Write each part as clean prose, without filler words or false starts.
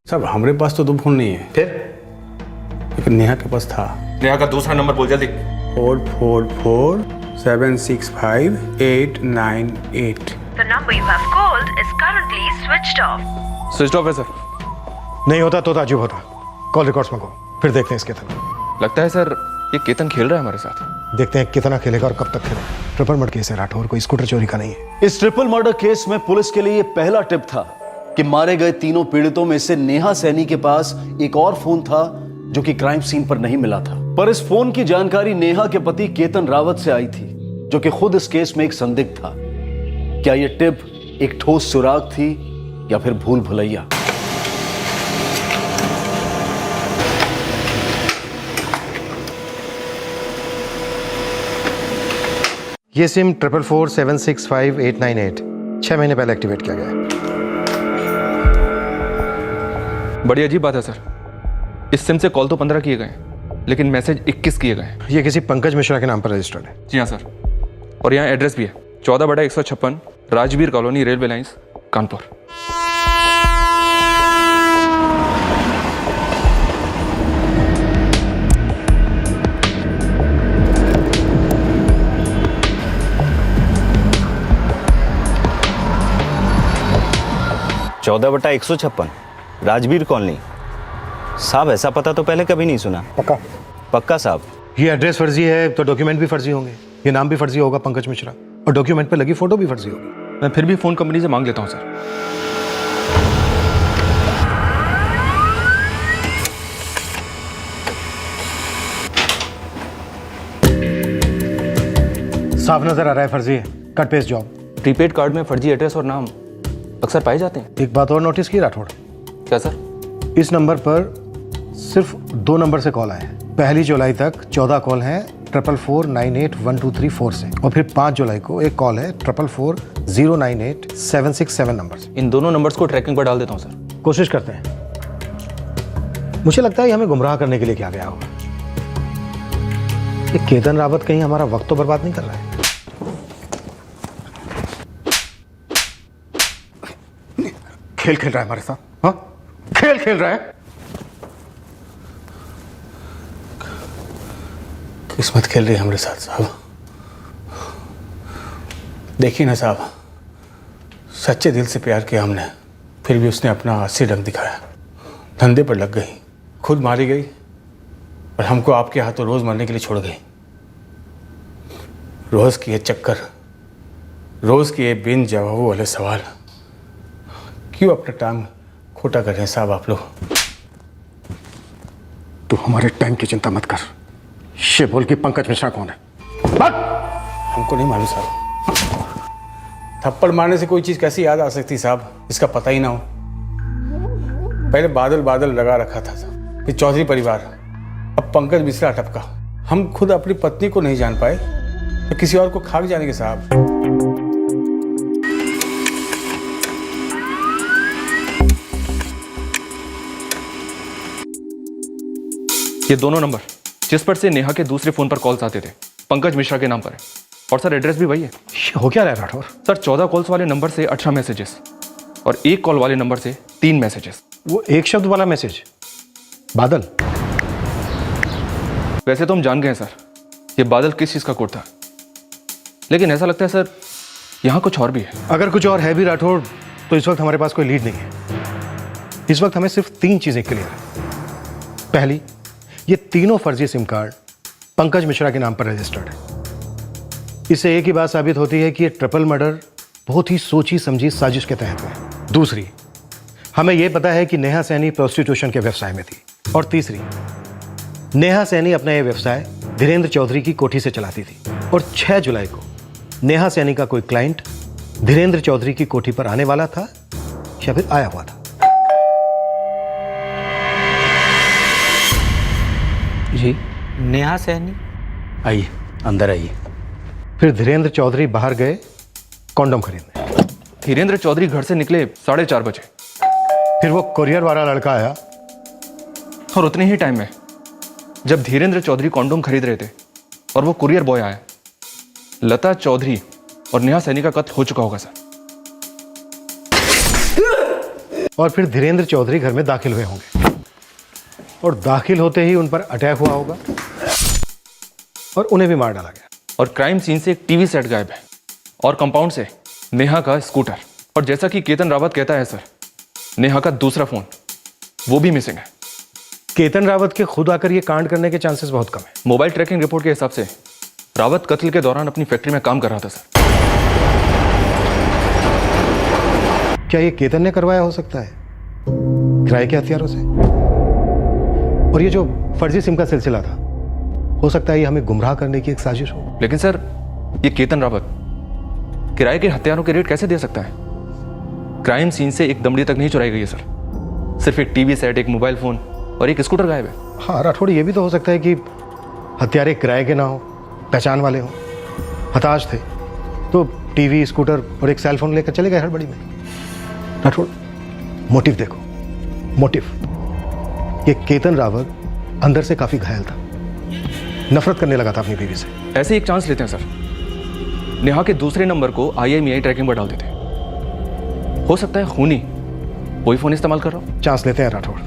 साहब हमारे पास तो दो फोन नहीं है, फिर लेकिन नेहा के पास था। नेहा का दूसरा नंबर बोल जल्दी। 4447658898। The number you have called is currently switched off. Switch off है सर। नहीं होता तो ताजुब होता। कॉल रिकॉर्ड्स मंगो, फिर देखते हैं इसके केतन। लगता है सर ये केतन खेल रहा है हमारे साथ। देखते हैं कितना खेलेगा और कब तक खेलेगा। ट्रिपल मर्डर केस है राठौर, कोई स्कूटर चोरी का नहीं है। इस ट्रिपल मर्डर केस में पुलिस के लिए ये पहला टिप था कि मारे गए तीनों पीड़ितों में से नेहा सैनी के पास एक और फोन था जो कि क्राइम सीन पर नहीं मिला था। पर इस फोन की जानकारी नेहा के पति केतन रावत से आई थी, जो कि खुद इस केस में एक संदिग्ध था। क्या यह टिप एक ठोस सुराग थी या फिर भूल भुलैया? ये सिम 4447658898 6 महीने पहले एक्टिवेट किया गया है। बड़ी अजीब बात है सर, इस सिम से कॉल तो 15 किए गए लेकिन मैसेज 21 किए गए। ये किसी पंकज मिश्रा के नाम पर रजिस्टर्ड है। जी हाँ सर, और यहाँ एड्रेस भी है 14/156 Rajveer colony, railway lines, Kanpur. चौदह बटा 156 राजवीर कॉलोनी। साहब ऐसा पता तो पहले कभी नहीं सुना। पक्का? पक्का साहब। ये एड्रेस फर्जी है तो डॉक्यूमेंट भी फर्जी होंगे। ये नाम भी फर्जी होगा पंकज मिश्रा, और डॉक्यूमेंट पे लगी फोटो भी फर्जी होगी। मैं फिर भी फोन कंपनी से मांग लेता हूँ सर। साफ नजर आ रहा है फर्जी है। Cut paste job. Prepaid card में फर्जी एड्रेस और नाम अक्सर पाए जाते हैं। एक बात और नोटिस की राठौड़, क्या सर? इस नंबर पर सिर्फ 2 नंबर से कॉल आए हैं। 1 जुलाई तक 14 कॉल हैं 44498123 से, और फिर 5 जुलाई को एक कॉल है 44409877 नंबर से। इन दोनों नंबर्स को ट्रैकिंग पर डाल देता हूँ सर। कोशिश करते हैं। मुझे लगता है ये हमें गुमराह करने के लिए किया गया होगा। ये केतन रावत कहीं हमारा वक्त तो बर्बाद नहीं कर रहा है। खेल खेल रहा है हमारे साथ। हाँ, खेल खेल रहा है। किस्मत खेल रही है हमारे साथ साहब। देखिए ना साहब, सच्चे दिल से प्यार किया हमने, फिर भी उसने अपना असली रंग दिखाया। धंधे पर लग गई, खुद मारी गई, और हमको आपके हाथों रोज मारने के लिए छोड़ गई। रोज किए चक्कर, रोज किए बिन जवाब वाले सवाल, क्यों अपना टाइम खोटा कर रहे हैं साहब आप लोग? तू हमारे टाइम की चिंता मत कर। ये बोल कि पंकज मिश्रा कौन है? हमको नहीं मालूम साहब। थप्पड़ मारने से कोई चीज कैसी याद आ सकती साहब, इसका पता ही ना हो। पहले बादल बादल लगा रखा था फिर चौधरी परिवार, अब पंकज मिश्रा टपका। हम खुद अपनी पत्नी को नहीं जान पाए तो किसी और को खाक जानेंगे साहब। ये दोनों नंबर जिस पर से नेहा के दूसरे फोन पर कॉल्स आते थे पंकज मिश्रा के नाम पर है, और सर एड्रेस भी वही है। ये हो क्या रहा है राठौर? सर 14 कॉल्स वाले नंबर से 18 मैसेजेस और 1 कॉल वाले नंबर से 3 मैसेजेस। वो एक शब्द वाला मैसेज बादल। वैसे तो हम जान गए हैं सर ये बादल किस चीज का कोड था, लेकिन ऐसा लगता है सर यहाँ कुछ और भी है। अगर कुछ और है भी राठौर तो इस वक्त हमारे पास कोई लीड नहीं है। इस वक्त हमें सिर्फ 3 चीजें क्लियर है। पहली, ये तीनों फर्जी सिम कार्ड पंकज मिश्रा के नाम पर रजिस्टर्ड है। इससे एक ही बात साबित होती है कि ये ट्रिपल मर्डर बहुत ही सोची समझी साजिश के तहत है। दूसरी, हमें यह पता है कि नेहा सैनी प्रोस्टिट्यूशन के व्यवसाय में थी। और तीसरी, नेहा सैनी अपना यह व्यवसाय धीरेन्द्र चौधरी की कोठी से चलाती थी, और 6 जुलाई को नेहा सैनी का कोई क्लाइंट धीरेन्द्र चौधरी की कोठी पर आने वाला था या फिर आया हुआ था। जी नेहा सैनी, आइए अंदर आइए। फिर धीरेन्द्र चौधरी बाहर गए कॉन्डोम खरीदने। धीरेन्द्र चौधरी घर से निकले 4:30 बजे, फिर वो कुरियर वाला लड़का आया, और उतने ही टाइम में जब धीरेन्द्र चौधरी कॉन्डोम खरीद रहे थे और वो कुरियर बॉय आया, लता चौधरी और नेहा सैनी का कत्ल हो चुका होगा सर। और फिर धीरेन्द्र चौधरी घर में दाखिल हुए होंगे और दाखिल होते ही उन पर अटैक हुआ होगा और उन्हें भी मार डाला गया। और क्राइम सीन से एक टीवी सेट गायब है और कंपाउंड से नेहा का स्कूटर। और जैसा कि केतन रावत कहता है सर, नेहा का दूसरा फोन वो भी मिसिंग है। केतन रावत के खुद आकर ये कांड करने के चांसेस बहुत कम है। मोबाइल ट्रैकिंग रिपोर्ट के हिसाब से रावत कत्ल के दौरान अपनी फैक्ट्री में काम कर रहा था सर। क्या ये केतन ने करवाया हो सकता है किराए के हथियारों से? और ये जो फर्जी सिम का सिलसिला था, हो सकता है ये हमें गुमराह करने की एक साजिश हो। लेकिन सर, ये केतन रावत किराए के हथियारों के रेट कैसे दे सकता है? क्राइम सीन से एक दमड़ी तक नहीं चुराई गई है सर, सिर्फ एक टीवी सेट, एक मोबाइल फोन और एक स्कूटर गायब है। हाँ राठौड़, ये भी तो हो सकता है कि हथियारे किराए के ना हो, पहचान वाले हो, हताश थे तो टीवी, स्कूटर और एक सेल फोन लेकर चले गए हड़बड़ी में। राठौड़, मोटिव देखो, मोटिव। ये केतन रावत अंदर से काफी घायल था, नफरत करने लगा था अपनी बीवी से। ऐसे ही एक चांस लेते हैं सर, नेहा के दूसरे नंबर को IMEI ट्रैकिंग पर डाल देते हैं। हो सकता है खूनी वही फोन इस्तेमाल कर रहा हो। चांस लेते हैं राठौड़,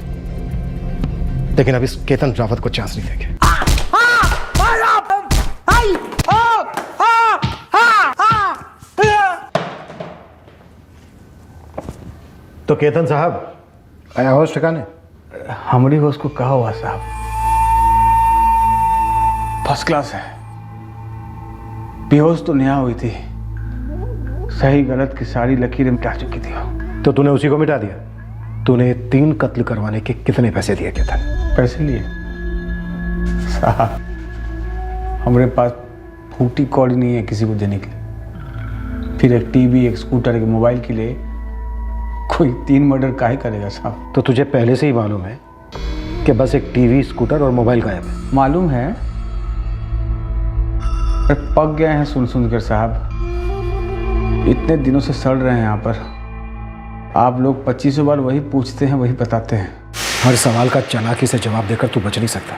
लेकिन अब इस केतन रावत को चांस नहीं देंगे। तो केतन साहब आया होश ठिकाने? हमारी होश को कहा हुआ साहब, फर्स्ट क्लास है। बेहोश तो नेहा हुई थी, सही गलत की सारी लकीरें मिटा चुकी थी। तो तूने उसी को मिटा दिया? तूने 3 कत्ल करवाने के कितने पैसे दिए केतन? पैसे लिए साहब, हमारे पास फूटी कौड़ी नहीं है किसी को देने के लिए। फिर एक टीवी, एक स्कूटर, एक मोबाइल के लिए कोई 3 मर्डर काहे करेगा साहब? तो तुझे पहले से ही मालूम है कि बस एक टीवी, स्कूटर और मोबाइल गायब है? मालूम है, पर पक गए हैं सुन सुन कर साहब। इतने दिनों से सड़ रहे हैं यहाँ पर। आप लोग 2500 बार वही पूछते हैं, वही बताते हैं। हर सवाल का चालाकी से जवाब देकर तू बच नहीं सकता।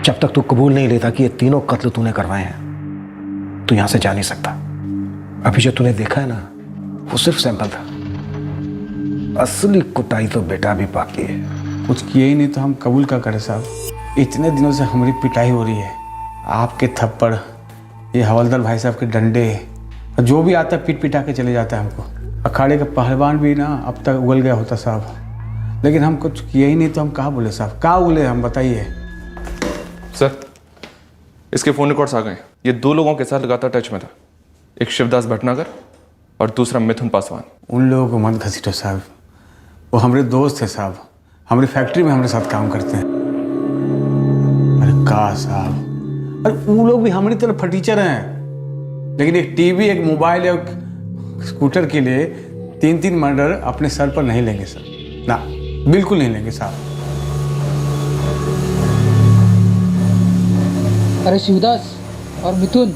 जब तक तू कबूल नहीं लेता कि ये तीनों कत्ल तूने करवाए हैं, तू यहां से जा नहीं सकता। अभी जो तूने देखा है ना, वो सिर्फ सैंपल था। असली कुटाई तो बेटा भी बाकी है। कुछ किए ही नहीं तो हम कबूल क्या करें साहब? इतने दिनों से हमारी पिटाई हो रही है, आपके थप्पड़, ये हवलदार भाई साहब के डंडे, जो भी आता है पीट पिटा के चले जाता है हमको। अखाड़े का पहलवान भी ना अब तक उगल गया होता साहब, लेकिन हम कुछ किए ही नहीं तो हम कहाँ बोले साहब? कहाँ उगले हम, बताइए। सर, इसके फोन रिकॉर्ड्स आ गए। ये 2 लोगों के साथ लगातार टच में था, एक शिवदास भटनागर और दूसरा मिथुन पासवान। उन लोगों को मत घसीटो साहब, वो हमारे दोस्त थे साहब, हमारी फैक्ट्री में हमारे साथ काम करते हैं। अरे कहा साहब, अरे वो लोग भी हमारी तरह फटीचर हैं, लेकिन एक टीवी, एक मोबाइल, एक स्कूटर के लिए 3-3 मर्डर अपने सर पर नहीं लेंगे सर, ना, बिल्कुल नहीं लेंगे साहब। अरे शिवदास और मिथुन,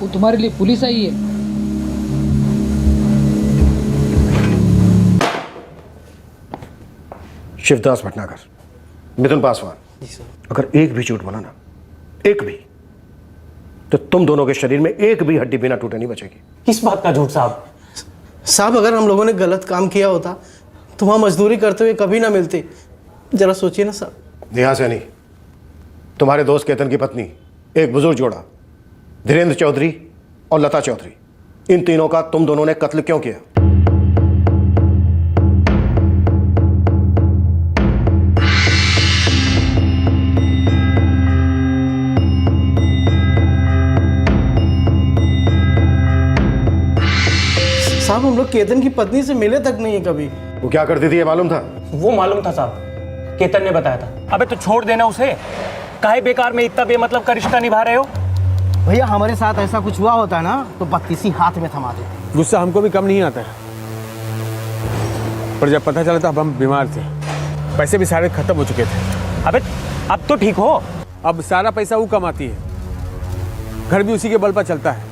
वो तुम्हारे लिए पुलिस आई है। शिवदास भटनागर, मिथुन पासवान, अगर एक भी झूठ बोला ना, एक भी, तो तुम दोनों के शरीर में एक भी हड्डी बिना टूटे नहीं बचेगी। किस बात का झूठ साहब? साहब, अगर हम लोगों ने गलत काम किया होता तो वहाँ मजदूरी करते हुए कभी ना मिलते। जरा सोचिए ना साहब। नेहा सैनी, तुम्हारे दोस्त केतन की पत्नी, एक बुजुर्ग जोड़ा धीरेन्द्र चौधरी और लता चौधरी, इन तीनों का तुम दोनों ने कत्ल क्यों किया? साहब, हम लोग केतन की पत्नी से मिले तक नहीं है कभी। वो क्या करती थी ये मालूम था? वो मालूम था साहब, केतन ने बताया था। अबे तो छोड़ देना उसे, काहे बेकार में इतना बेमतलब का रिश्ता निभा रहे हो? भैया, हमारे साथ ऐसा कुछ हुआ होता है ना तो बत्तीसी हाथ में थमा देते। गुस्सा हमको भी कम नहीं आता है, पर जब पता चला था अब हम बीमार थे, पैसे भी सारे खत्म हो चुके थे। अबे अब तो ठीक हो। अब सारा पैसा वो कमाती है, घर भी उसी के बल पर चलता है।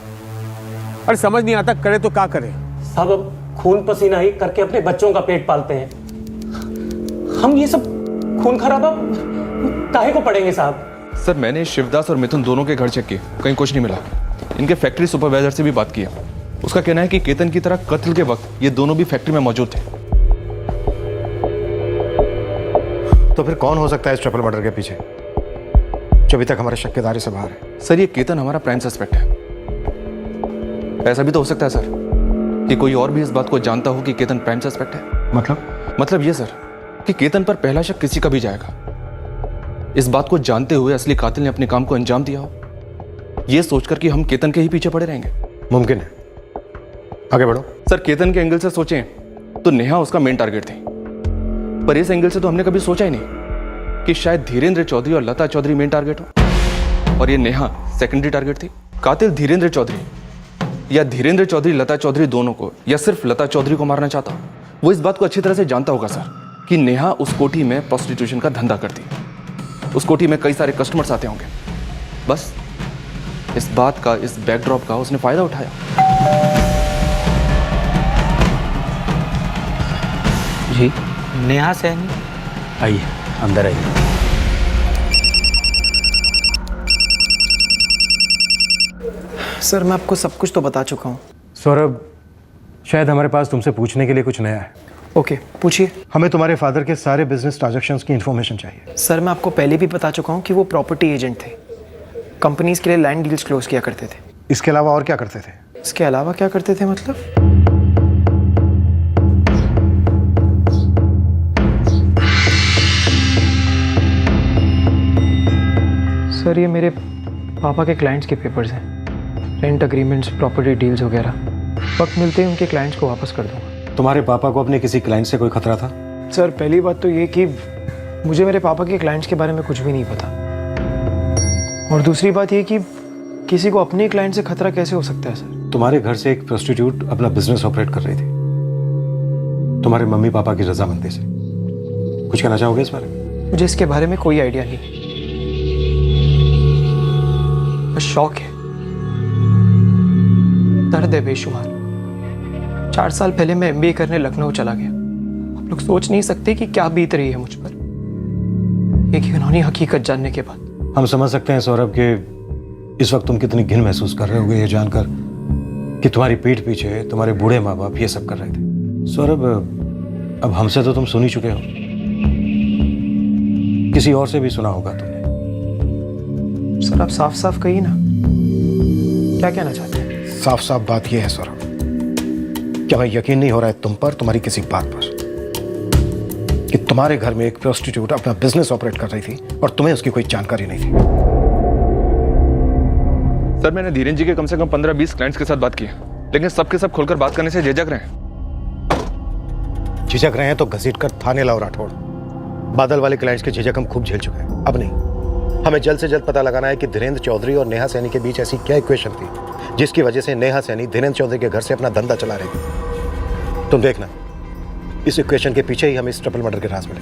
अरे समझ नहीं आता करे तो क्या करे साहब। अब खून पसीना ही करके अपने बच्चों का पेट पालते हैं, हम ये सब खून खराबा काहे को पड़ेंगे साहब? सर, मैंने शिवदास और मिथुन दोनों के घर चेक किए, कहीं कुछ नहीं मिला। इनके फैक्ट्री सुपरवाइजर से भी बात किया, उसका कहना है कि केतन की तरह कत्ल के वक्त ये दोनों भी फैक्ट्री में मौजूद थे। तो फिर कौन हो सकता है इस ट्रिपल मर्डर के पीछे जो अभी तक हमारे शक के दायरे से बाहर है? सर ये केतन हमारा प्राइम सस्पेक्ट है। ऐसा भी तो हो सकता है सर कि कोई और भी इस बात को जानता हो कि केतन प्राइम सस्पेक्ट है। मतलब ये सर कि केतन पर पहला शक किसी का भी जाएगा। इस बात को जानते हुए असली कातिल ने अपने काम को अंजाम दिया हो, यह सोचकर कि हम केतन के ही पीछे पड़े रहेंगे। मुमकिन है। आगे बढ़ो। सर केतन के एंगल से सोचें तो नेहा उसका मेन टारगेट थी, पर इस एंगल से तो हमने कभी सोचा ही नहीं कि शायद धीरेंद्र चौधरी और लता चौधरी मेन टारगेट हो और ये नेहा सेकेंडरी टारगेट थी। कातिल धीरेंद्र चौधरी या धीरेंद्र चौधरी लता चौधरी दोनों को या सिर्फ लता चौधरी को मारना चाहता हो, वो इस बात को अच्छी तरह से जानता होगा सर कि नेहा उस कोठी में प्रोस्टिट्यूशन का धंधा करती। उस कोठी में कई सारे कस्टमर्स आते होंगे। बस इस बात का, इस बैकड्रॉप का उसने फायदा उठाया। जी नेहा सैनी, आइए अंदर आइए। सर मैं आपको सब कुछ तो बता चुका हूँ। सौरभ, शायद हमारे पास तुमसे पूछने के लिए कुछ नया है। ओके पूछिए। हमें तुम्हारे फादर के सारे बिजनेस ट्रांजैक्शंस की इंफॉर्मेशन चाहिए। सर मैं आपको पहले भी बता चुका हूँ कि वो प्रॉपर्टी एजेंट थे, कंपनीज के लिए लैंड डील्स क्लोज किया करते थे। इसके अलावा और क्या करते थे? इसके अलावा क्या करते थे मतलब? सर ये मेरे पापा के क्लाइंट्स के पेपर्स हैं, रेंट एग्रीमेंट्स, प्रॉपर्टी डील्स वगैरह। वक्त मिलते ही उनके क्लाइंट्स को वापस कर दूंगा। तुम्हारे पापा को अपने किसी क्लाइंट से कोई खतरा था? सर पहली बात तो ये कि मुझे मेरे पापा के क्लाइंट्स के बारे में कुछ भी नहीं पता, और दूसरी बात ये कि किसी को अपने क्लाइंट से खतरा कैसे हो सकता है सर? तुम्हारे घर से एक प्रोस्टिट्यूट अपना बिजनेस ऑपरेट कर रही थी तुम्हारे मम्मी पापा की रजामंदी से। कुछ कहना चाहोगे इस बारे में? मुझे इसके बारे में कोई आइडिया नहीं, बस शौक है, दर्द है बेशुमार। 4 साल पहले मैं MBA करने लखनऊ चला गया। आप लोग सोच नहीं सकते कि क्या बीत रही है मुझ पर एक घिनौनी हकीकत जानने के बाद। हम समझ सकते हैं सौरभ कि इस वक्त तुम कितनी घिन महसूस कर रहे होगे ये जानकर कि तुम्हारी पीठ पीछे तुम्हारे बूढ़े माँ बाप ये सब कर रहे थे। सौरभ, अब हमसे तो तुम सुन ही चुके हो, किसी और से भी सुना होगा तुमने। सर आप साफ साफ कहिए ना, क्या कहना चाहते हैं? साफ साफ बात यह है सौरभ, क्या हमें यकीन नहीं हो रहा है तुम पर, तुम्हारी किसी बात पर, कि तुम्हारे घर में एक प्रोस्टिट्यूट अपना बिजनेस ऑपरेट कर रही थी और तुम्हें उसकी कोई जानकारी नहीं थी। सर मैंने धीरेन जी के कम से कम 15-20 क्लाइंट्स के साथ बात की है, लेकिन सबके सब खुलकर बात करने से झिझक रहे हैं। झिझक रहे हैं तो घसीट कर थाने लाओ राठौड़। बादल वाले क्लाइंट्स के झिझक हम खूब झेल चुके हैं, अब नहीं। हमें जल्द से जल्द पता लगाना है कि धीरेन्द्र चौधरी और नेहा सैनी के बीच ऐसी क्या इक्वेशन थी जिसकी वजह से नेहा सैनी धीरेन्द्र चौधरी के घर से अपना धंधा चला रही थी। तुम देखना, इस इक्वेशन के पीछे ही हमें इस ट्रिपल मर्डर के राज मिले।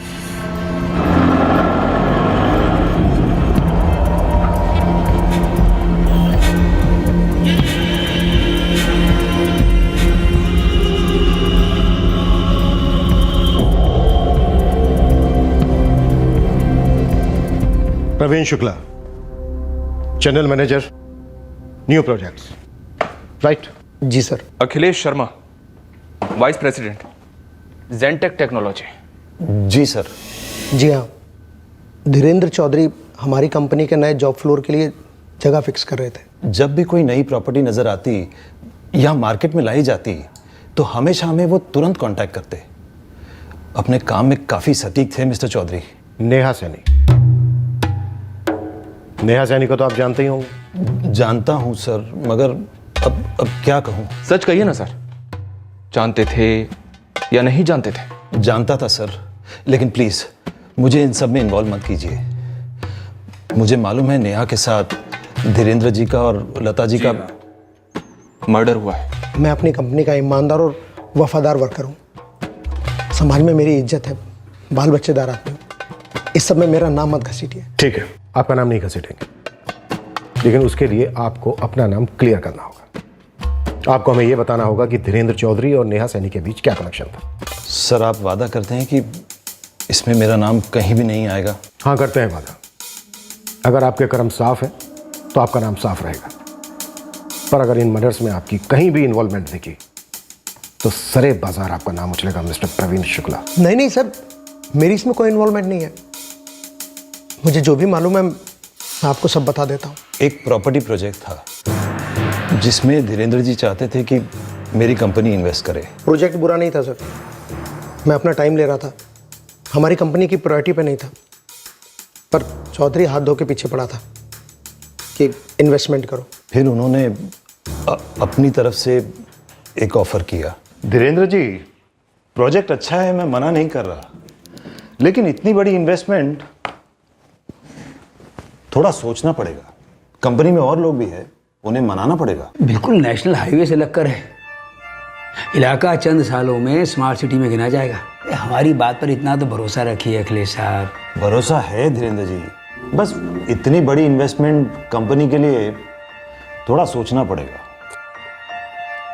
Praveen Shukla, general manager, new projects, right? जी sir. Akhilesh Sharma, vice president, Gentech technology. जी सर। जी हाँ, धीरेन्द्र चौधरी हमारी कंपनी के नए जॉब फ्लोर के लिए जगह फिक्स कर रहे थे। जब भी कोई नई प्रॉपर्टी नजर आती या मार्केट में लाई जाती तो हमेशा हमें वो तुरंत कांटेक्ट करते। अपने काम में काफी सटीक थे मिस्टर चौधरी। नेहा सैनी, नेहा सैनी को तो आप जानते ही होंगे। जानता हूं सर, मगर अब क्या कहूं। सच कहिए ना सर, जानते थे या नहीं जानते थे? जानता था सर, लेकिन प्लीज मुझे इन सब में इन्वॉल्व मत कीजिए। मुझे मालूम है नेहा के साथ धीरेन्द्र जी का और लता जी का मर्डर हुआ है। मैं अपनी कंपनी का ईमानदार और वफादार वर्कर हूँ। समाज में मेरी इज्जत है, बाल बच्चेदार आदमी हूँ। इस सब में मेरा नाम मत घसीटिए। ठीक है, आपका नाम नहीं घसीटेंगे, लेकिन उसके लिए आपको अपना नाम क्लियर करना होगा। आपको हमें यह बताना होगा कि धीरेन्द्र चौधरी और नेहा सैनी के बीच क्या कनेक्शन था। सर आप वादा करते हैं कि इसमें मेरा नाम कहीं भी नहीं आएगा? हाँ, करते हैं वादा। अगर आपके कर्म साफ है तो आपका नाम साफ रहेगा, पर अगर इन मर्डर्स में आपकी कहीं भी इन्वॉल्वमेंट दिखी तो सरे बाजार आपका नाम उछलेगा मिस्टर प्रवीण शुक्ला। नहीं नहीं सर, मेरी इसमें कोई इन्वॉल्वमेंट नहीं है। मुझे जो भी मालूम है मैं आपको सब बता देता हूँ। एक प्रॉपर्टी प्रोजेक्ट था जिसमें धीरेन्द्र जी चाहते थे कि मेरी कंपनी इन्वेस्ट करे। प्रोजेक्ट बुरा नहीं था सर, मैं अपना टाइम ले रहा था, हमारी कंपनी की प्रायोरिटी पे नहीं था। पर चौधरी हाथ धो के पीछे पड़ा था कि इन्वेस्टमेंट करो। फिर उन्होंने अपनी तरफ से एक ऑफर किया। धीरेन्द्र जी, प्रोजेक्ट अच्छा है, मैं मना नहीं कर रहा, लेकिन इतनी बड़ी इन्वेस्टमेंट थोड़ा सोचना पड़ेगा। कंपनी में और लोग भी है, उन्हें मनाना पड़ेगा। बिल्कुल नेशनल हाईवे से लगकर है, इलाका चंद सालों में स्मार्ट सिटी में गिना जाएगा। हमारी बात पर इतना तो भरोसा रखिए अखिलेश साहब। भरोसा है धीरेन्द्र जी, बस इतनी बड़ी इन्वेस्टमेंट कंपनी के लिए थोड़ा सोचना पड़ेगा।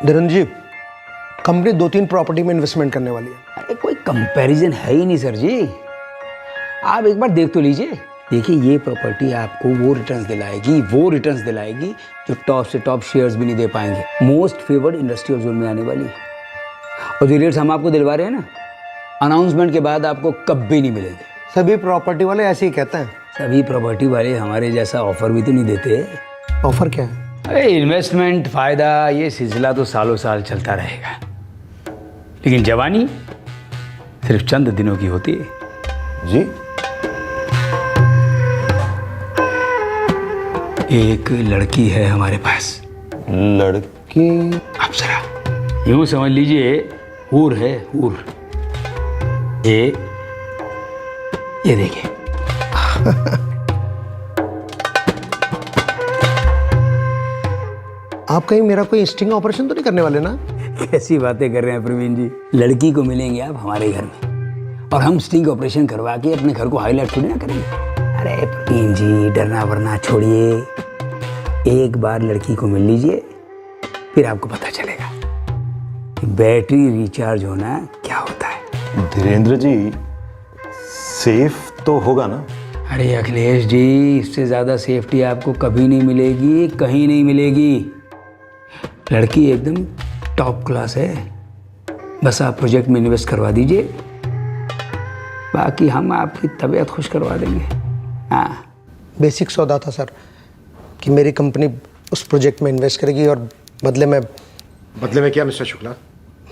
धीरेन्द्र जी, कंपनी 2-3 प्रॉपर्टी में इन्वेस्टमेंट करने वाली है। अरे कोई कंपैरिजन है ही नहीं सर जी, आप एक बार देख तो लीजिए। देखिए ये प्रॉपर्टी आपको वो रिटर्न्स दिलाएगी जो टॉप से टॉप शेयर्स भी नहीं दे पाएंगे। मोस्ट फेवर्ड इंडस्ट्रियल जोन में आने वाली है, और जो रेट्स हम आपको दिलवा रहे हैं ना, अनाउंसमेंट के बाद आपको कभी नहीं मिलेंगे। सभी प्रॉपर्टी वाले ऐसे ही कहते हैं। सभी प्रॉपर्टी वाले हमारे जैसा ऑफर भी तो नहीं देते। ऑफर क्या है? अरे इन्वेस्टमेंट, फायदा, ये सिलसिला तो सालों साल चलता रहेगा, लेकिन जवानी सिर्फ चंद दिनों की होती है। जी, एक लड़की है हमारे पास। लड़की? अप्सरा, यूं समझ लीजिए हूर है, हूर। ये देखिए। आप कहीं मेरा कोई स्टिंग ऑपरेशन तो नहीं करने वाले ना? कैसी बातें कर रहे हैं प्रवीण जी, लड़की को मिलेंगे आप हमारे घर में, और हम स्टिंग ऑपरेशन करवा के अपने घर को हाईलाइट थोड़ी ना करेंगे। अरे प्रवीण जी, डरना वरना छोड़िए, एक बार लड़की को मिल लीजिए, फिर आपको पता चलेगा कि बैटरी रिचार्ज होना क्या होता है। धीरेन्द्र जी, सेफ तो होगा ना? अरे अखिलेश जी, इससे ज़्यादा सेफ्टी आपको कभी नहीं मिलेगी, कहीं नहीं मिलेगी। लड़की एकदम टॉप क्लास है, बस आप प्रोजेक्ट में इन्वेस्ट करवा दीजिए, बाकी हम आपकी तबीयत खुश करवा देंगे। हाँ, बेसिक सौदा था सर कि मेरी कंपनी उस प्रोजेक्ट में इन्वेस्ट करेगी, और बदले में क्या मिस्टर शुक्ला?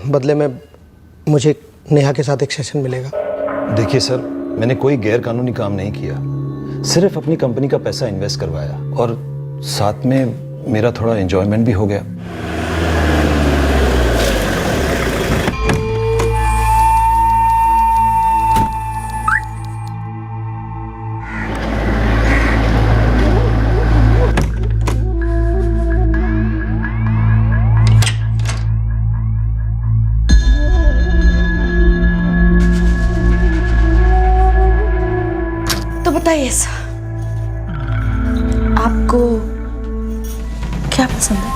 बदले में मुझे नेहा के साथ एक सेशन मिलेगा। देखिए सर, मैंने कोई गैर कानूनी काम नहीं किया, सिर्फ अपनी कंपनी का पैसा इन्वेस्ट करवाया, और साथ में मेरा थोड़ा एंजॉयमेंट भी हो गया। बताइए सर, आपको क्या पसंद है?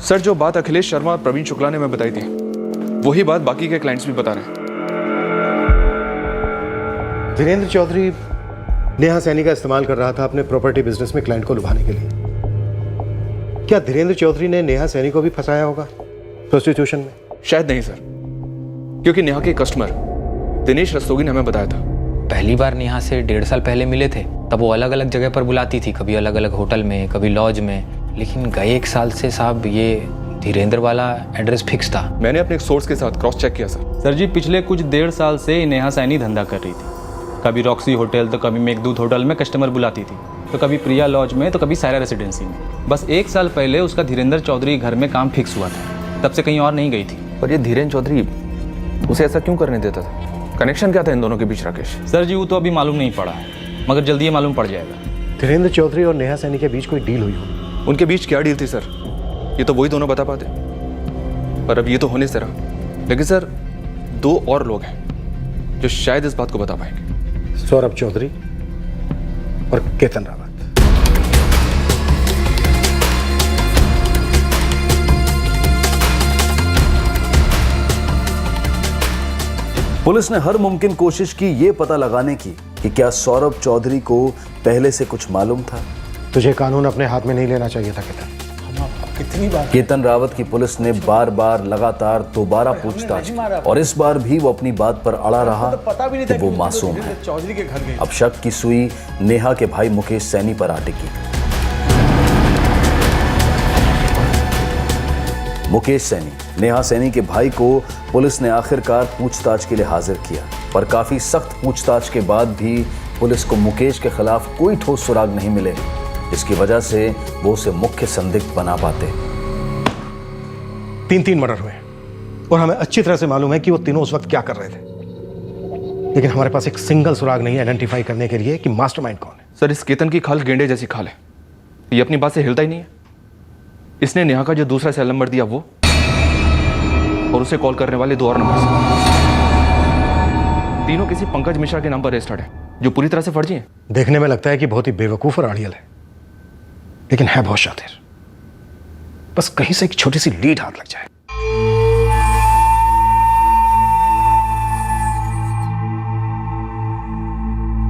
सर, जो बात अखिलेश शर्मा और प्रवीण शुक्ला ने मैं बताई थी, वही बात बाकी के क्लाइंट्स भी बता रहे हैं। धीरेन्द्र चौधरी नेहा सैनी का इस्तेमाल कर रहा था अपने प्रॉपर्टी बिजनेस में क्लाइंट को लुभाने के लिए। क्या धीरेन्द्र चौधरी ने नेहा सैनी को भी फंसाया होगा प्रोस्टिट्यूशन में? शायद नहीं सर, क्योंकि नेहा के कस्टमर दिनेश रस्तोगी ने हमें बताया था। पहली बार नेहा से 1.5 साल पहले मिले थे, तब वो अलग अलग जगह पर बुलाती थी, कभी अलग अलग होटल में, कभी लॉज में, लेकिन गए 1 साल से साहब ये धीरेन्द्र वाला एड्रेस फिक्स था। मैंने अपने एक सोर्स के साथ क्रॉस चेक किया सर। सर जी, पिछले कुछ 1.5 साल से नेहा सैनी धंधा कर रही थी। कभी रॉक्सी होटल, तो कभी मेघदूत होटल में कस्टमर बुलाती थी, तो कभी प्रिया लॉज में, तो कभी सायरा रेसिडेंसी में। बस 1 साल पहले उसका धीरेन्द्र चौधरी घर में काम फिक्स हुआ था, तब से कहीं और नहीं गई थी। पर ये धीरेन्द्र चौधरी उसे ऐसा क्यों करने देता था? कनेक्शन क्या था इन दोनों के बीच राकेश? सर जी, वो तो अभी मालूम नहीं पड़ा है, मगर जल्दी ये मालूम पड़ जाएगा। धीरेन्द्र चौधरी और नेहा सैनी के बीच कोई डील हुई हो? उनके बीच क्या डील थी सर, ये तो वही दोनों बता पाते, पर अब ये तो होने से रहा। लेकिन सर, 2 और लोग हैं जो शायद इस बात को बता पाएंगे। सौरभ चौधरी और केतन रावत। पुलिस ने हर मुमकिन कोशिश की ये पता लगाने की कि क्या सौरभ चौधरी को पहले से कुछ मालूम था? तुझे कानून अपने हाथ में नहीं लेना चाहिए था केतन। हम आपको कितनी बार केतन रावत की पुलिस ने बार बार लगातार दोबारा पूछताछ की और इस बार भी वो अपनी बात पर अड़ा रहा कि वो मासूम है। चौधरी के घर गए। अब शक की सुई नेहा के भाई मुकेश सैनी पर आ टिकी। मुकेश सैनी, नेहा सैनी के भाई को पुलिस ने आखिरकार पूछताछ के लिए हाजिर किया, पर काफी सख्त पूछताछ के बाद भी पुलिस को मुकेश के खिलाफ कोई ठोस सुराग नहीं मिले, जिसकी वजह से वो उसे मुख्य संदिग्ध बना पाते। 3 मर्डर हुए और हमें अच्छी तरह से मालूम है कि वो तीनों उस वक्त क्या कर रहे थे, लेकिन हमारे पास एक सिंगल सुराग नहीं है आइडेंटिफाई करने के लिए कि मास्टरमाइंड कौन है। सर, इस केतन की खाल गेंडे जैसी खाल है, ये अपनी बात से हिलता ही नहीं है। इसने नेहा का जो दूसरा सेल नंबर दिया वो, और उसे कॉल करने वाले 2 और नंबर, तीनों किसी पंकज मिश्रा के नाम पर रजिस्टर्ड है, जो पूरी तरह से फर्जी है। देखने में लगता है कि बहुत ही बेवकूफ और आड़ियल है, लेकिन है बहुत शातिर। बस कहीं से एक छोटी सी लीड हाथ लग जाए।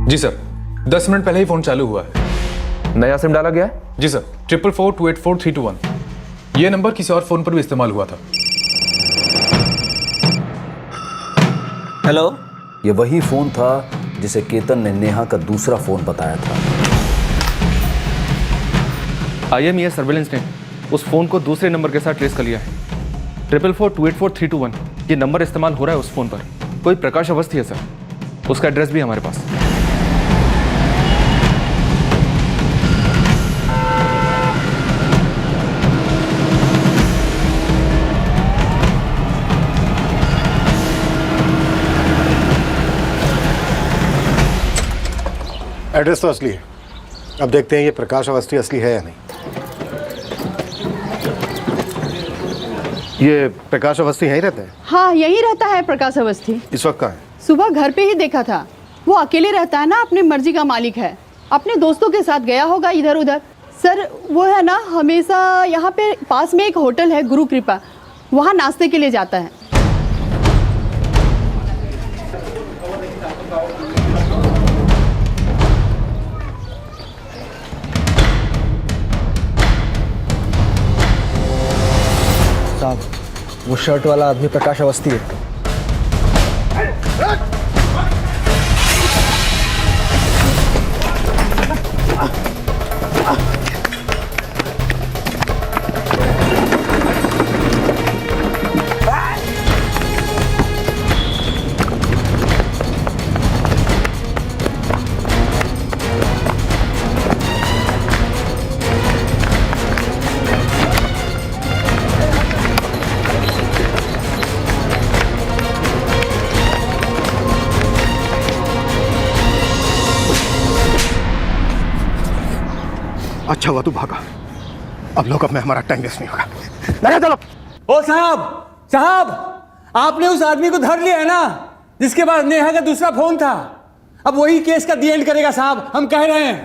जी सर, 10 मिनट पहले ही फोन चालू हुआ है। नया सिम डाला गया है? जी सर, 444284321। ये नंबर किसी और फोन पर भी इस्तेमाल हुआ था। हेलो, ये वही फोन था जिसे केतन ने नेहा का दूसरा फोन बताया था। IMES सर्वेलेंस ने उस फोन को दूसरे नंबर के साथ ट्रेस कर लिया है। 444284321 ये नंबर इस्तेमाल हो रहा है उस फोन पर। कोई प्रकाश अवस्थी है सर, उसका एड्रेस भी हमारे पास। एड्रेस तो असली है, अब देखते हैं ये प्रकाश अवस्थी असली है या नहीं। ये प्रकाश अवस्थी यहीं रहते हैं? हाँ, यही रहता है प्रकाश अवस्थी। इस वक्त कहाँ है? सुबह घर पे ही देखा था। वो अकेले रहता है ना, अपनी मर्जी का मालिक है। अपने दोस्तों के साथ गया होगा इधर उधर। सर, वो है ना, हमेशा यहाँ पे पास में एक होटल है गुरु कृपा, वहाँ नाश्ते के लिए जाता है। साहब, वो शर्ट वाला आदमी प्रकाश अवस्थी है। अच्छा हुआ तू भागा, अब लोग अब में हमारा टाइम वेस्ट नहीं होगा। लगा चलो। ओ साहब, साहब, आपने उस आदमी को धर लिया है ना, जिसके पास नेहा का दूसरा फोन था। अब वही केस का दी एंड करेगा साहब, हम कह रहे हैं।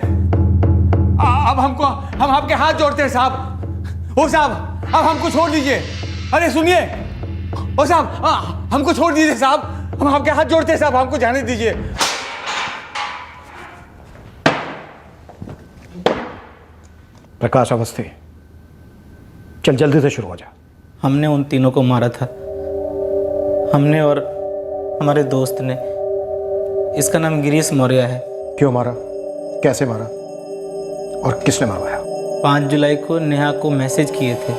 अब हम आपके हाथ जोड़ते हैं साहब। ओ साहब, अब हमको छोड़ दीजिए। अरे सुनिए, ओ साहब, हमको छोड़ दीजिए साहब, हम आपके हाथ जोड़ते हैं साहब, हमको जाने दीजिए। प्रकाश अवस्थी, चल जल्दी से शुरू हो जा। हमने उन तीनों को मारा था, हमने और हमारे दोस्त ने। इसका नाम गिरीश मौर्य है। क्यों मारा, कैसे मारा और किसने मरवाया? 5 जुलाई को नेहा को मैसेज किए थे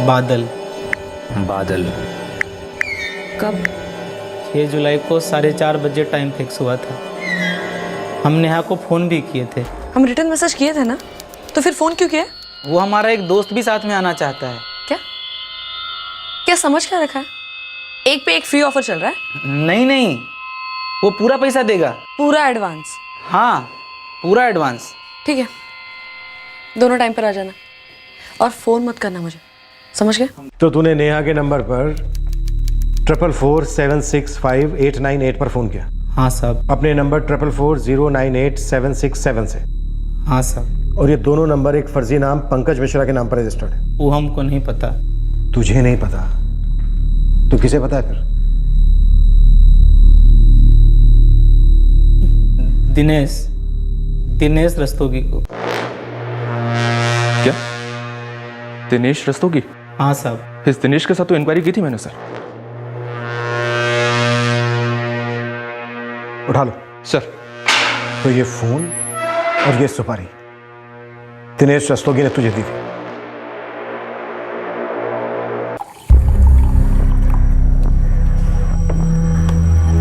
बादल। कब? 6 जुलाई को 4:30 बजे टाइम फिक्स हुआ था। हम नेहा को फ़ोन भी किए थे। हम रिटर्न मैसेज किए थे ना, तो फिर फोन क्यों किया? वो हमारा एक दोस्त भी साथ में आना चाहता है। क्या समझ क्या रखा है? एक पे एक फ्री ऑफर चल रहा है? नहीं, वो पूरा पैसा देगा। पूरा एडवांस? हाँ, पूरा एडवांस। ठीक है, दोनों टाइम पर आ जाना और फोन मत करना मुझे, समझ गए? तो तूने नेहा के नंबर पर 444765898 पर फोन किया? हाँ साहब। अपने नंबर 444098767 से? हाँ साहब। और ये दोनों नंबर एक फर्जी नाम पंकज मिश्रा के नाम पर रजिस्टर्ड है? वो हमको नहीं पता। तुझे नहीं पता तो किसे पता है फिर? दिनेश रस्तोगी को। क्या? दिनेश रस्तोगी? हाँ साहब। इस दिनेश के साथ तो इंक्वायरी की थी मैंने सर। उठा लो सर। तो ये फोन और ये सुपारी दिनेश रस्तोगी ने तुझे दी थी।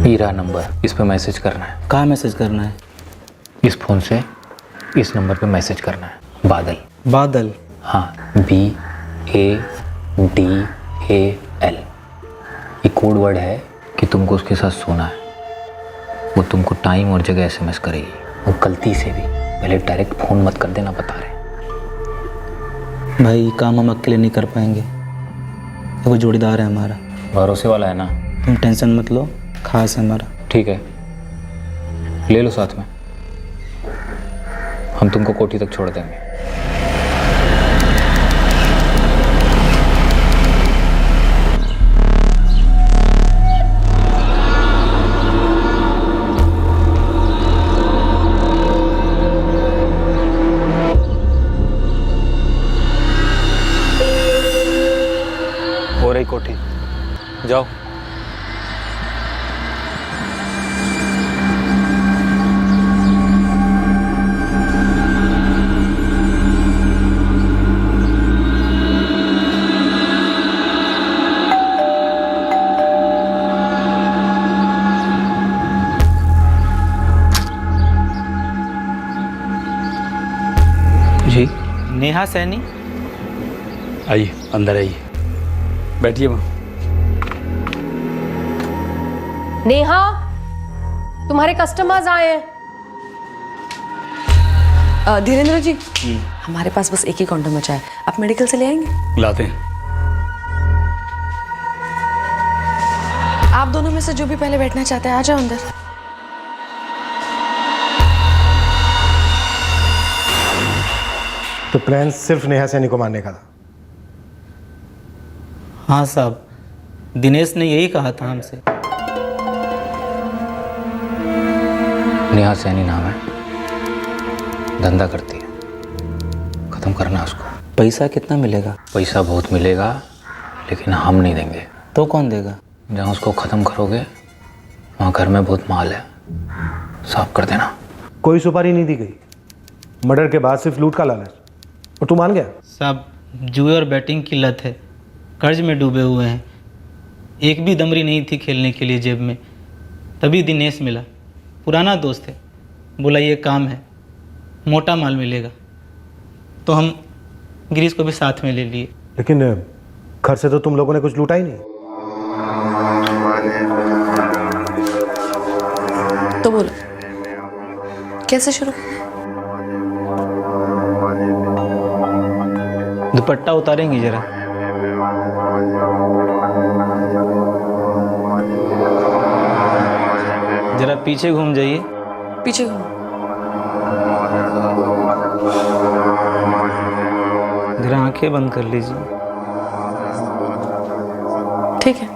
हीरा नंबर, इस पे मैसेज करना है। कहाँ मैसेज करना है? इस फोन से इस नंबर पे मैसेज करना है। बादल। बादल? हाँ, BADAL। ये कोड वर्ड है कि तुमको उसके साथ सोना है। वो तुमको टाइम और जगह SMS करेगी। वो गलती से भी पहले डायरेक्ट फ़ोन मत कर देना, बता रहे। भाई काम हम अकेले नहीं कर पाएंगे, वो जोड़ीदार है हमारा। भरोसे वाला है ना? तुम टेंशन मत लो, खास है हमारा। ठीक है, ले लो साथ में। हम तुमको कोठी तक छोड़ देंगे। हो रही कोठी, जाओ। जी नेहा सैनी। आइए, अंदर आइए, बैठिए माँ। नेहा, तुम्हारे कस्टमर्स आए हैं। धीरेन्द्र जी, हमारे पास बस एक ही कॉन्डम बचा है, आप मेडिकल से ले आएंगे? लाते हैं। आप दोनों में से जो भी पहले बैठना चाहते हैं आ जाओ अंदर। तो प्लान सिर्फ नेहा सैनी को मारने का था? हाँ साहब, दिनेश ने यही कहा था हमसे। नेहा सैनी नाम है, धंधा करती है, खत्म करना उसको। पैसा कितना मिलेगा? पैसा बहुत मिलेगा, लेकिन हम नहीं देंगे। तो कौन देगा? जहाँ उसको खत्म करोगे वहाँ घर में बहुत माल है, साफ कर देना। कोई सुपारी नहीं दी गई, मर्डर के बाद सिर्फ लूट का लालच, और तू मान गया? साहब, जुए और बैटिंग की लत है, कर्ज में डूबे हुए हैं, एक भी दमरी नहीं थी खेलने के लिए जेब में। तभी दिनेश मिला, पुराना दोस्त है, बोला ये काम है, मोटा माल मिलेगा, तो हम गिरीश को भी साथ में ले लिए। लेकिन घर से तो तुम लोगों ने कुछ लूटा ही नहीं। तो बोलो कैसे शुरू? दुपट्टा उतारेंगी जरा? जरा पीछे घूम जाइए। पीछे घूम। जरा आंखें बंद कर लीजिए। ठीक है।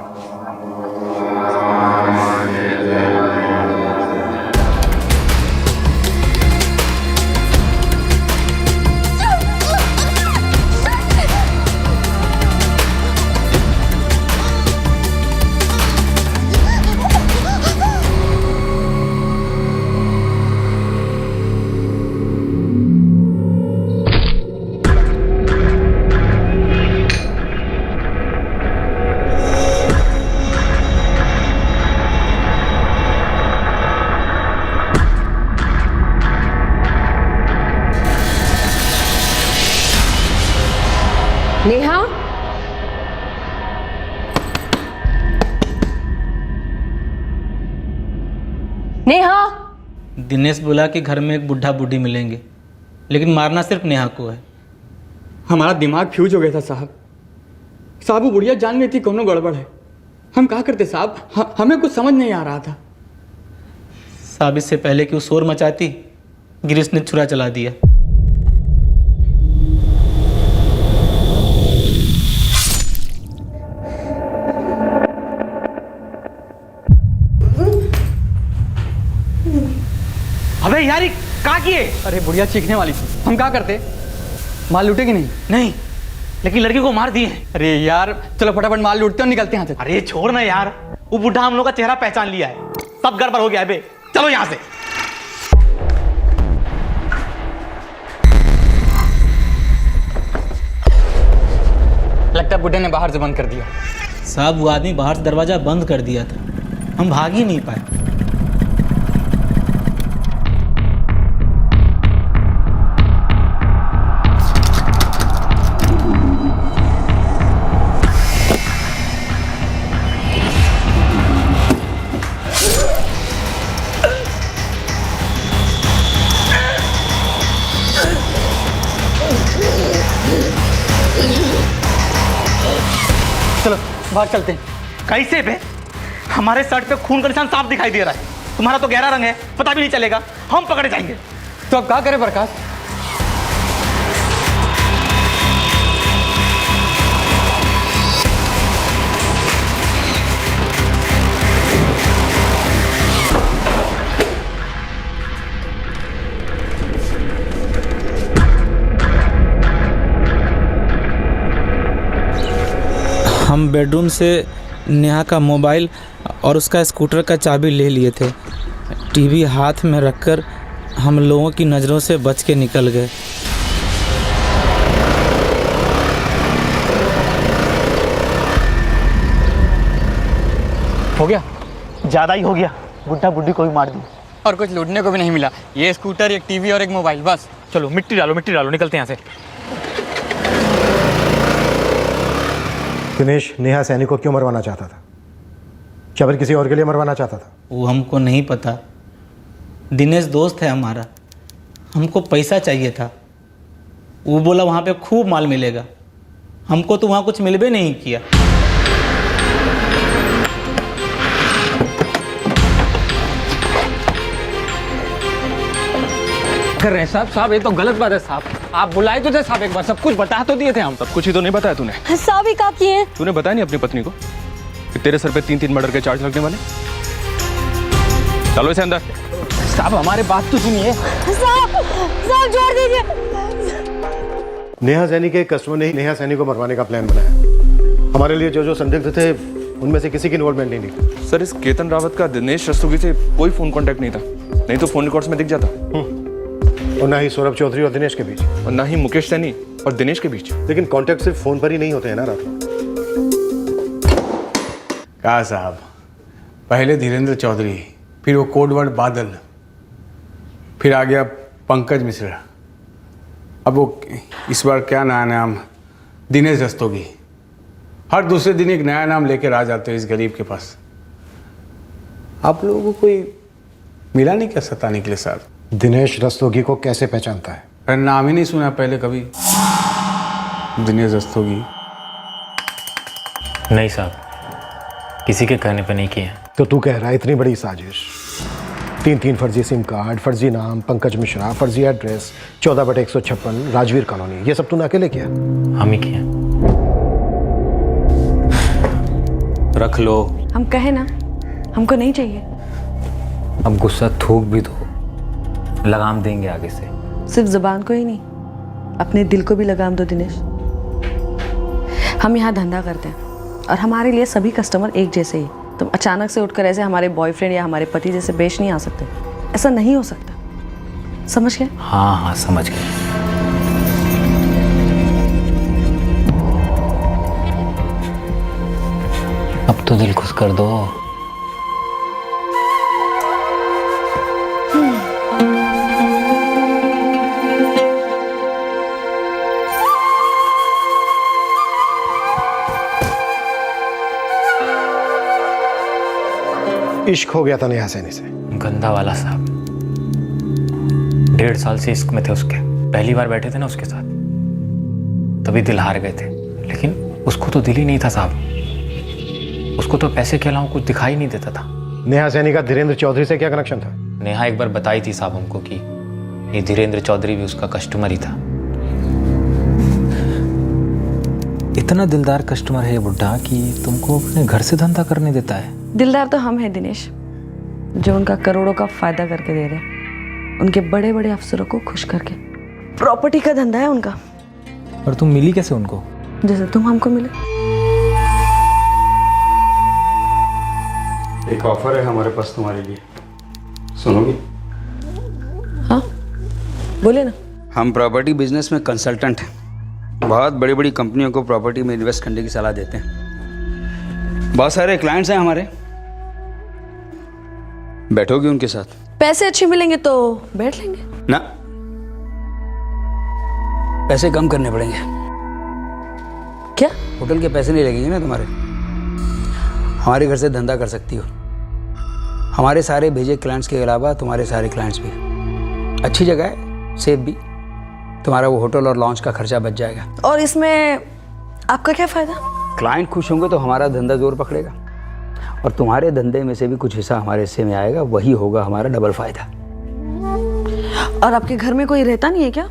नेहा, नेहा। दिनेश बोला कि घर में एक बुढ़ा बूढ़ी मिलेंगे, लेकिन मारना सिर्फ नेहा को है। हमारा दिमाग फ्यूज हो गया था साहब। साहब वो बुढ़िया जान में थी कोनो गड़बड़ है, हम क्या करते साहब, हमें कुछ समझ नहीं आ रहा था। साहब, इससे पहले कि वो शोर मचाती, गिरीश ने छुरा चला दिया। अबे अबे यार ये कहाँ किए? अरे बुढ़िया चीखने वाली थी, हम क्या करते? माल लूटे कि नहीं? नहीं, लेकिन लड़की को मार दिए। अरे यार चलो फटाफट माल लूटते और निकलते हैं यहाँ से। अरे छोड़ ना यार, वो बुढ़ा हम लोग का चेहरा पहचान लिया है, सब गड़बड़ हो गया है बे। चलो यहाँ से। लगता है बुढ़े ने बाहर से बंद कर दिया। साहब वो आदमी बाहर से दरवाजा बंद कर दिया था, हम भाग ही नहीं पाए। चलो बाहर चलते हैं। कैसे बे? हमारे शर्ट पे खून का निशान साफ दिखाई दे रहा है, तुम्हारा तो गहरा रंग है, पता भी नहीं चलेगा, हम पकड़े जाएंगे। तो अब क्या करें प्रकाश? हम बेडरूम से नेहा का मोबाइल और उसका स्कूटर का चाबी ले लिए थे। टीवी हाथ में रखकर हम लोगों की नज़रों से बच के निकल गए। हो गया? ज़्यादा ही हो गया, बुढ़ा बुढ़ी को भी मार दी। और कुछ लूटने को भी नहीं मिला, ये स्कूटर, एक टीवी और एक मोबाइल, बस। चलो मिट्टी डालो, निकलते हैं यहाँ से। दिनेश नेहा सैनी को क्यों मरवाना चाहता था? क्या फिर किसी और के लिए मरवाना चाहता था? वो हमको नहीं पता। दिनेश दोस्त है हमारा, हमको पैसा चाहिए था। वो बोला वहाँ पे खूब माल मिलेगा, हमको तो वहाँ कुछ मिलबे नहीं किया। कर रहे हैं साहब, ये तो गलत बात है साहब। आप बुलाए तो थे साहब, एक बार सब कुछ बता तो दिए थे हम। सब कुछ ही तो नहीं बताया तूने। साहब ही क्या किए? तूने बताया नहीं अपनी पत्नी को कि तेरे सर पे 3-3 मर्डर के चार्ज लगने वाले? चलो इसे अंदर। साहब हमारे बात तो सुनिए। साहब जोड़ दीजिए। नेहा सैनी के कस्टमर ने ही नेहा सैनी को मरवाने का प्लान बनाया। हमारे लिए जो जो संदिग्ध थे उनमें से किसी की इन्वॉल्वमेंट नहीं थी। सर इस केतन रावत का दिनेश रस्तोगी से कोई फोन कांटेक्ट नहीं था, नहीं तो फोन रिकॉर्ड्स में दिख जाता। और ना ही सौरभ चौधरी और दिनेश के बीच, और ना ही मुकेश सैनी और दिनेश के बीच। लेकिन कांटेक्ट सिर्फ फोन पर ही नहीं होते हैं ना रात। कहा साहब, पहले धीरेन्द्र चौधरी, फिर वो कोडवर्ड बादल, फिर आ गया पंकज मिश्रा, अब वो इस बार क्या नया नाम, दिनेश रस्तोगी। हर दूसरे दिन एक नया नाम लेकर आ जाते हैं इस गरीब के पास। आप लोगों को कोई मिला नहीं क्या सताने के लिए साहब? दिनेश रस्तोगी को कैसे पहचानता है? अरे नाम ही नहीं सुना पहले कभी, दिनेश रस्तोगी। नहीं साहब, किसी के कहने पे नहीं किए। तो तू कह रहा है इतनी बड़ी साजिश, 3 फर्जी सिम कार्ड, फर्जी नाम पंकज मिश्रा, फर्जी एड्रेस, 14/156 राजवीर कॉलोनी, ये सब तूने अकेले किया? हम ही किए। रख लो। हम कहे ना, हमको नहीं चाहिए। अब गुस्सा थूक भी दो, लगाम देंगे आगे से। सिर्फ जुबान को ही नहीं, अपने दिल को भी लगाम दो दिनेश। हम यहाँ धंधा करते हैं और हमारे लिए सभी कस्टमर एक जैसे ही। तुम अचानक से उठकर ऐसे हमारे बॉयफ्रेंड या हमारे पति जैसे पेश नहीं आ सकते। ऐसा नहीं हो सकता, समझ गए? हाँ समझ गए। अब तो दिल खुश कर दो। इश्क हो गया था नेहा सैनी से। गंदा वाला साहब, 1.5 साल से इश्क में थे उसके। पहली बार बैठे थे ना उसके साथ, तभी दिल हार गए थे। लेकिन उसको तो दिल ही नहीं था साहब, उसको तो पैसे के अलावा कुछ दिखाई नहीं देता था। नेहा सैनी का धीरेन्द्र चौधरी से क्या कनेक्शन था? नेहा एक बार बताई थी साहब हमको कि ये धीरेन्द्र चौधरी भी उसका कस्टमर ही था। इतना दिलदार कस्टमर है ये बुड्ढा कि तुमको अपने घर से धंधा करने देता है। दिलदार तो हम हैं दिनेश, जो उनका करोड़ों का फायदा करके दे रहे हैं। उनके बड़े बड़े अफसरों को खुश करके। प्रॉपर्टी का धंधा है उनका। और तुम मिली कैसे उनको? जैसे तुम हमको मिले। एक ऑफर है हमारे पास तुम्हारे लिए, सुनोगी? हाँ बोले ना। हम प्रॉपर्टी बिजनेस में कंसल्टेंट हैं। बहुत बड़ी बड़ी कंपनियों को प्रॉपर्टी में इन्वेस्ट करने की सलाह देते हैं। बहुत सारे क्लाइंट्स हैं हमारे। बैठोगे उनके साथ? पैसे अच्छे मिलेंगे तो बैठ लेंगे ना, पैसे कम करने पड़ेंगे। क्या? होटल के पैसे नहीं लगेंगे ना तुम्हारे। हमारे घर से धंधा कर सकती हो। हमारे सारे भेजे क्लाइंट्स के अलावा तुम्हारे सारे क्लाइंट्स भी। अच्छी जगह है, सेफ भी। तुम्हारा वो होटल और लॉन्च का खर्चा बच जाएगा। और इसमें आपका क्या फायदा? क्लाइंट खुश होंगे तो हमारा धंधा जोर पकड़ेगा, और तुम्हारे धंधे में से भी कुछ हिस्सा हमारे हिस्से में आएगा। वही होगा हमारा डबल फायदा। और आपके घर में कोई रहता नहीं है क्या?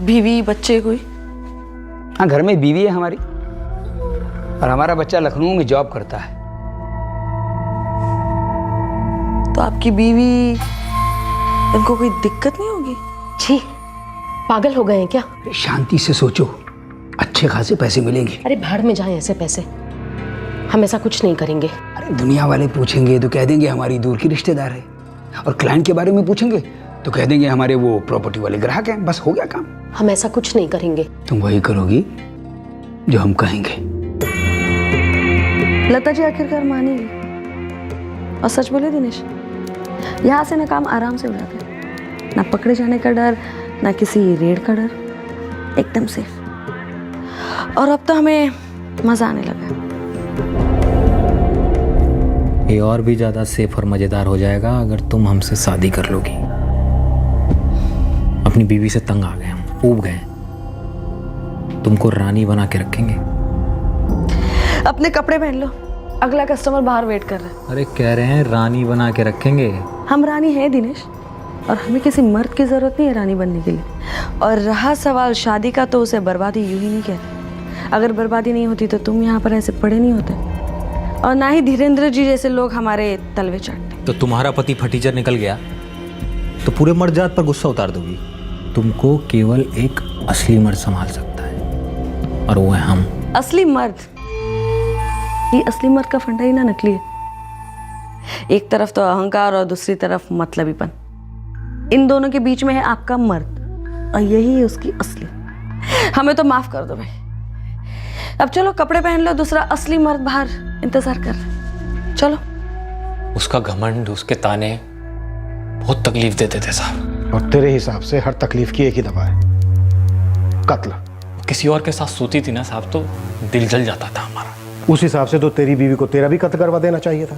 बीवी बच्चे कोई? हाँ, घर में बीवी है हमारी, और हमारा बच्चा लखनऊ में जॉब करता है। तो आपकी बीवी, इनको कोई दिक्कत नहीं होगी? छी, पागल हो गए हैं क्या? शांति से सोचो, अच्छे खासे पैसे मिलेंगे। अरे भाड़ में जाएं ऐसे पैसे, हम ऐसा कुछ नहीं करेंगे। अरे दुनिया वाले पूछेंगे तो कह देंगे हमारी दूर की रिश्तेदार है, और क्लाइंट के बारे में पूछेंगे तो कह देंगे हमारे वो प्रॉपर्टी वाले ग्राहक हैं। बस हो गया काम। हम ऐसा कुछ नहीं करेंगे। तुम वही करोगी जो हम कहेंगे। लता जी आखिरकार मानी। और सच बोले दिनेश, यहाँ से ना काम आराम से हो जाता है। ना पकड़े जाने का डर, ना किसी रेड का डर, एकदम सेफ। और अब तो हमें मजा आने लगा। ये और भी ज़्यादा सेफ और मज़ेदार हो जाएगा अगर तुम हमसे शादी कर लोगी। अपनी बीवी से तंग आ गए हम, ऊब गए। तुमको रानी बना के रखेंगे। अपने कपड़े पहन लो, अगला कस्टमर बाहर वेट कर रहा है। अरे कह रहे हैं रानी बना के रखेंगे। हम रानी हैं दिनेश, और हमें किसी मर्द की ज़रूरत नहीं है रानी बनने के लिए। और रहा सवाल शादी का, तो उसे बर्बादी यूं ही नहीं कहते। अगर बर्बादी नहीं होती तो तुम यहाँ पर ऐसे पड़े नहीं होते, और ना ही धीरेन्द्र जी जैसे लोग हमारे तलवे चाटते। तो तुम्हारा पति फटीचर निकल गया तो पूरे मर्द जात पर गुस्सा उतार दोगी। तुमको केवल एक असली मर्द संभाल सकता है, और वो है हम। असली मर्द? ये असली मर्द का फंडा ही ना नकली है। एक तरफ तो अहंकार और दूसरी तरफ मतलबीपन। इन दोनों के बीच में है आपका मर्द, और यही है उसकी असली। हमें तो माफ कर दो भाई। अब चलो कपड़े पहन लो, दूसरा असली मर्द बाहर इंतजार कर रहा है। चलो। उसका घमंड, उसके ताने बहुत तकलीफ देते थे साहब। और तेरे हिसाब से हर तकलीफ की एक ही दवा है, कत्ल। किसी और के साथ सोती थी ना साहब तो दिल जल जाता था हमारा। उस हिसाब से तो तेरी बीवी को तेरा भी कत्ल करवा देना चाहिए था,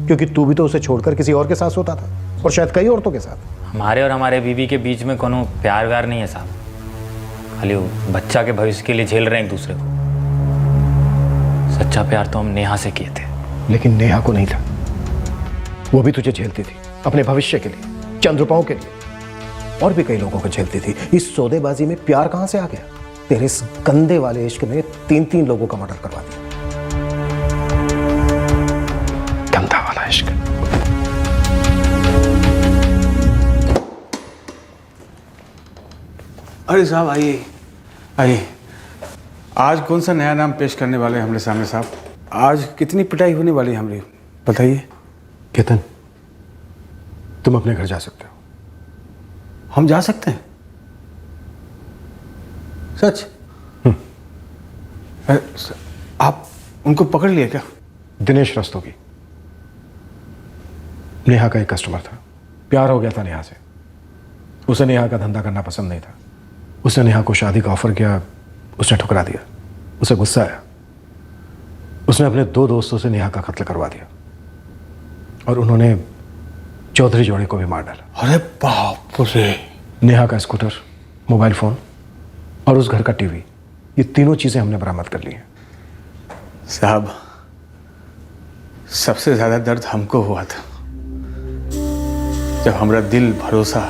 क्योंकि तू भी तो उसे छोड़कर किसी और के साथ सोता था, और शायद कई औरतों के साथ। हमारे और हमारे बीवी के बीच में कोनो प्यार व्यार नहीं है साहब। खाली वो बच्चा के भविष्य के लिए झेल रहे हैं एक दूसरे को। सच्चा प्यार तो हम नेहा से किए थे। लेकिन नेहा को नहीं था। वो भी तुझे झेलती थी अपने भविष्य के लिए, चंद रुपयों के लिए, और भी कई लोगों को झेलती थी। इस सौदेबाजी में प्यार कहां से आ गया? तेरे इस गंदे वाले इश्क ने 3-3 लोगों का मर्डर करवा दिया। गंदा वाला इश्क। अरे साहब आइए आइए। आज कौन सा नया नाम पेश करने वाले हैं हमरे सामने साहब? आज कितनी पिटाई होने वाली है हमारी, बताइए। केतन, तुम अपने घर जा सकते हो। हम जा सकते हैं? सच? आप उनको पकड़ लिए क्या? दिनेश रस्तोगी, नेहा का एक कस्टमर था। प्यार हो गया था नेहा से। उसे नेहा का धंधा करना पसंद नहीं था। उसने नेहा को शादी का ऑफर किया, उसने ठुकरा दिया। उसे गुस्सा आया, उसने अपने 2 दोस्तों से नेहा का कत्ल करवा दिया, और उन्होंने चौधरी जोड़े को भी मार डाला। अरे बाप रे! नेहा का स्कूटर, मोबाइल फोन और उस घर का टीवी, ये तीनों चीजें हमने बरामद कर ली हैं। साहब, सबसे ज्यादा दर्द हमको हुआ था जब हमारा दिल, भरोसा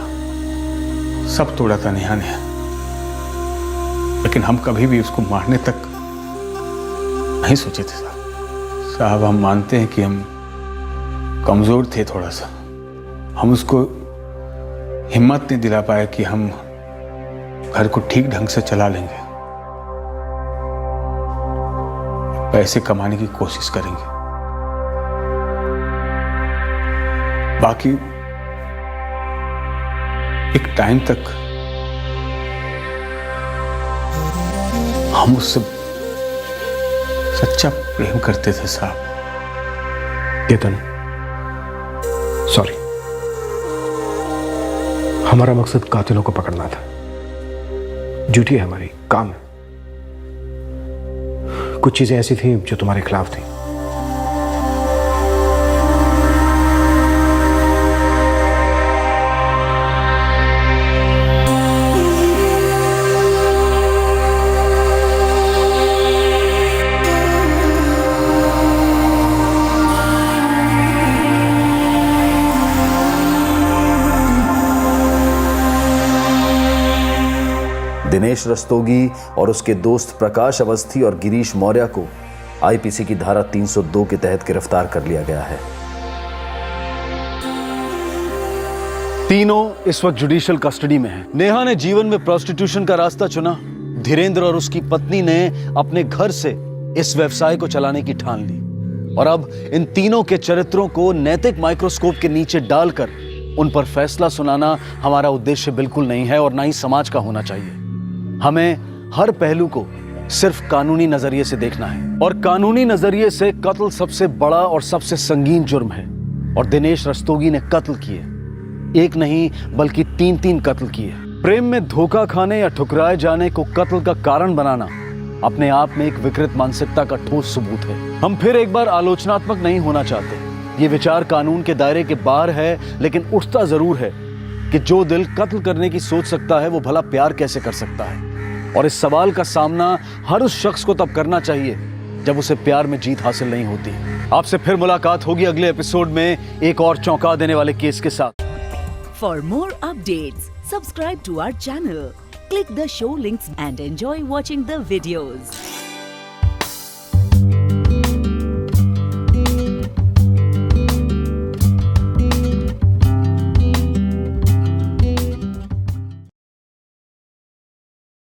सब तोड़ा था नेहा ने। लेकिन हम कभी भी उसको मारने तक नहीं सोचे थे साहब। हम मानते हैं कि हम कमजोर थे थोड़ा सा। हम उसको हिम्मत नहीं दिला पाए कि हम घर को ठीक ढंग से चला लेंगे, पैसे कमाने की कोशिश करेंगे। बाकी एक टाइम तक हम उससे सच्चा प्रेम करते थे साहब। केतन, सॉरी, हमारा मकसद कातिलों को पकड़ना था। ड्यूटी है हमारी, काम है। कुछ चीजें ऐसी थी जो तुम्हारे खिलाफ थी। दिनेश रस्तोगी और उसके दोस्त प्रकाश अवस्थी और गिरीश मौर्य को आईपीसी की धारा 302 के तहत गिरफ्तार कर लिया गया है। तीनों इस वक्त जुडिशियल कस्टडी में हैं। नेहा ने जीवन में प्रोस्टिट्यूशन का रास्ता चुना। धीरेंद्र और उसकी पत्नी ने अपने घर से इस व्यवसाय को चलाने की ठान ली और अब इन तीनों के चरित्रों को नैतिक माइक्रोस्कोप के नीचे डालकर उन पर फैसला सुनाना हमारा उद्देश्य बिल्कुल नहीं है और ना ही समाज का होना चाहिए। हमें हर पहलू को सिर्फ कानूनी नजरिए से देखना है और कानूनी नजरिए से कत्ल सबसे बड़ा और सबसे संगीन जुर्म है और दिनेश रस्तोगी ने कत्ल किए, एक नहीं बल्कि 3 कत्ल किए। प्रेम में धोखा खाने या ठुकराए जाने को कत्ल का कारण बनाना अपने आप में एक विकृत मानसिकता का ठोस सबूत है। हम फिर एक बार आलोचनात्मक नहीं होना चाहते। ये विचार कानून के दायरे के बाहर है, लेकिन उठता जरूर है कि जो दिल कत्ल करने की सोच सकता है वो भला प्यार कैसे कर सकता है। और इस सवाल का सामना हर उस शख्स को तब करना चाहिए जब उसे प्यार में जीत हासिल नहीं होती। आपसे फिर मुलाकात होगी अगले एपिसोड में एक और चौंका देने वाले केस के साथ। For more updates subscribe to our channel, click the show links and enjoy watching the videos.